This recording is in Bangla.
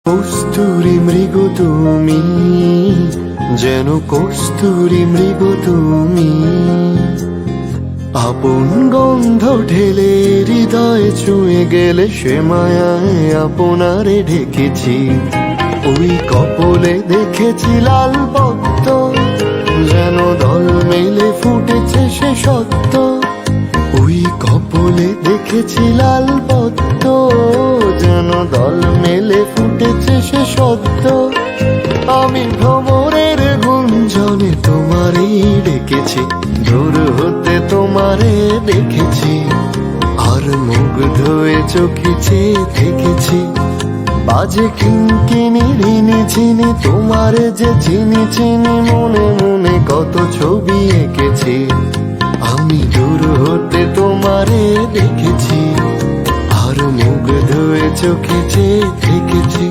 কস্তুরী মৃগ তুমি, যেন কস্তুরী মৃগ তুমি। আপন গন্ধ ঢেলে হৃদয়ে ছুঁয়ে গেলে সে মায়ায় আপনারে ঢেকেছি। ওই কপলে দেখেছি লাল পদ্ম, যেন দল মেলে ফুটেছে সে সত্য। ওই কপলে দেখেছি লাল পদ্ম, যেন দল মেলে ফুটেছে সে সত্য। আমি ভ্রমরের গুঞ্জনে তোমারই ডেকেছি, দূর হতে তোমারে দেখেছি। আর মুগ্ধ হয়ে চোখে চেয়ে থেকেছি। বাজে কিনকিনি ঋণী চিনি, তোমারে যে চিনি চিনি, মনে মনে কত ছবি এঁকেছি। আমি দূর হতে তোমারে দেখেছি, আর মুগ্ধ হয়ে চোখে চেয়ে থেকেছি।